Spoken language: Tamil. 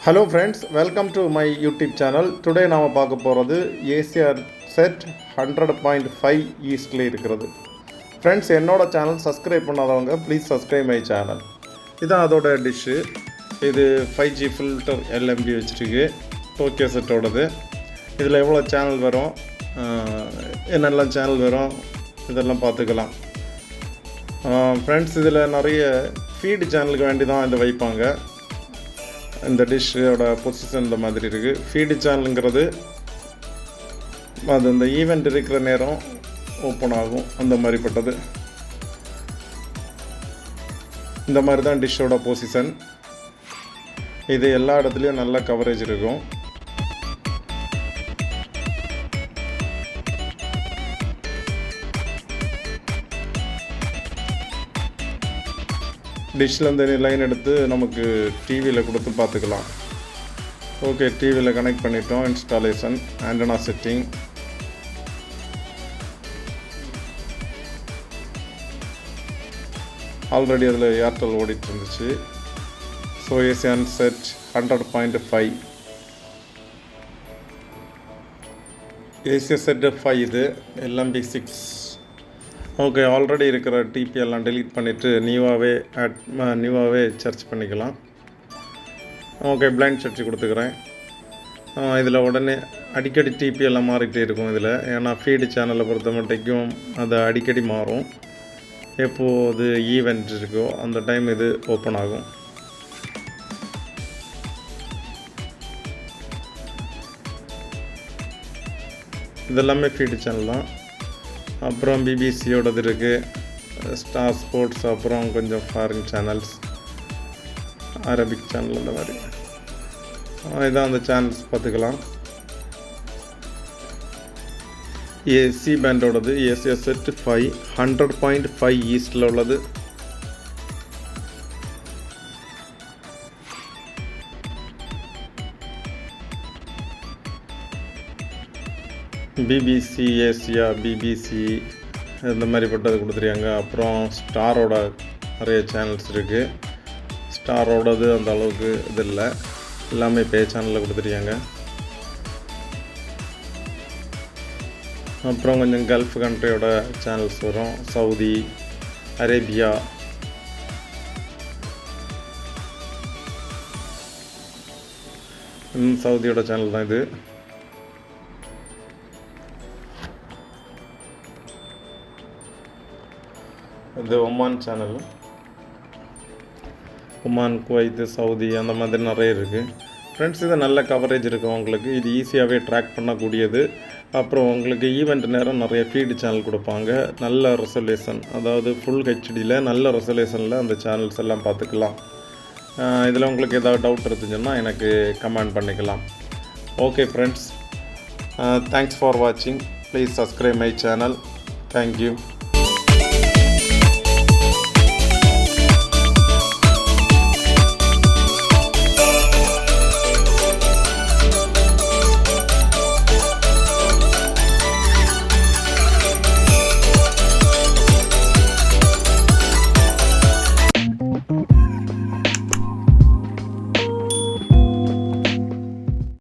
Hello friends, welcome to my YouTube channel. Today நாம பார்க்க போகிறது ஏசிஆர் செட் 100.5 ஈஸ்டில் இருக்கிறது. ஃப்ரெண்ட்ஸ், என்னோட சேனல் சப்ஸ்கிரைப் பண்ணாதவங்க ப்ளீஸ் சப்ஸ்கிரைப் மை சேனல். இதுதான் அதோட டிஷ்ஷு. இது 5G ஃபில்டர் LMB வச்சுருக்கு, டோக்கியோ செட்டோடது. இதில் எவ்வளோ சேனல் வரும், என்னெல்லாம் சேனல் வரும், இதெல்லாம் பார்த்துக்கலாம். ஃப்ரெண்ட்ஸ், இதில் நிறைய ஃபீடு சேனலுக்கு வேண்டி தான் இதை வைப்பாங்க. இந்த டிஷ்ஷோட பொசிஷன் இந்த மாதிரி இருக்குது. ஃபீடு சேனலுங்கிறது அது இந்த ஈவெண்ட் இருக்கிற நேரம் ஓப்பன் ஆகும், அந்த மாதிரிப்பட்டது. இந்த மாதிரி தான் டிஷ்ஷோட பொசிஷன். இது எல்லா இடத்துலையும் நல்ல கவரேஜ் இருக்கும். டிஷ்ஷில் இந்த லைன் எடுத்து நமக்கு டிவியில் கொடுத்து பார்த்துக்கலாம். ஓகே, டிவியில் கனெக்ட் பண்ணிட்டோம். Installation, antenna setting. ஆல்ரெடி அதில் ஏர்டெல் ஓடிட்டு இருந்துச்சு. So ASEAN set 100.5 Asia set 5 இது LMB 6. ஓகே, ஆல்ரெடி இருக்கிற டிபி எல்லாம் டெலீட் பண்ணிவிட்டு நியூவாகவே சர்ச் பண்ணிக்கலாம். ஓகே, பிளைண்ட் சர்ச் கொடுத்துக்கிறேன். இதில் உடனே அடிக்கடி டிபி எல்லாம் மாறிக்கிட்டே இருக்கும் இதில். ஏன்னா ஃபீடு சேனலை பொறுத்த மட்டும் அது அடிக்கடி மாறும். எப்போது ஈவெண்ட் இருக்கோ அந்த டைம் இது ஓப்பன் ஆகும். இதெல்லாமே ஃபீடு சேனல் தான். அப்புறம் பிபிசியோடது இருக்குது, ஸ்டார் ஸ்போர்ட்ஸ், அப்புறம் கொஞ்சம் ஃபாரின் சேனல்ஸ், அரபிக் சேனல், அந்த மாதிரி. இதான் அந்த சேனல்ஸ் பார்த்துக்கலாம். ஏசி பேண்டோடது ஏசியா செட் 5 100.5 ஈஸ்டில் உள்ளது. பிபிசி ஏசியா, பிபிசி இந்த மாதிரிப்பட்டது கொடுத்துருக்காங்க. அப்புறம் ஸ்டாரோட நிறைய சேனல்ஸ் இருக்குது. ஸ்டாரோடது அந்த அளவுக்கு இது இல்லை, எல்லாமே பே சேனலில் கொடுத்துருக்காங்க. அப்புறம் கொஞ்சம் கல்ஃப் கண்ட்ரியோட சேனல்ஸ் வரும், சவுதி அரேபியா. சவுதியோட சேனல் தான் இது. இது Oman channel. Oman, Kuwait, Saudi அந்த மாதிரி நிறைய இருக்குது. ஃப்ரெண்ட்ஸ், இது நல்ல கவரேஜ் இருக்குது உங்களுக்கு. இது ஈஸியாகவே ட்ராக் பண்ணக்கூடியது. அப்புறம் உங்களுக்கு ஈவெண்ட் நேரம் நிறைய ஃபீடு சேனல் கொடுப்பாங்க. நல்ல ரெசல்யூஷன், அதாவது ஃபுல் ஹெச்டியில் நல்ல ரெசல்யூஷனில் அந்த சேனல்ஸ் எல்லாம் பார்த்துக்கலாம். இதில் உங்களுக்கு ஏதாவது டவுட் இருந்துச்சுன்னா எனக்கு கமெண்ட் பண்ணிக்கலாம். ஓகே ஃப்ரெண்ட்ஸ், தேங்க்ஸ் ஃபார் வாட்சிங். Please subscribe my channel. Thank you.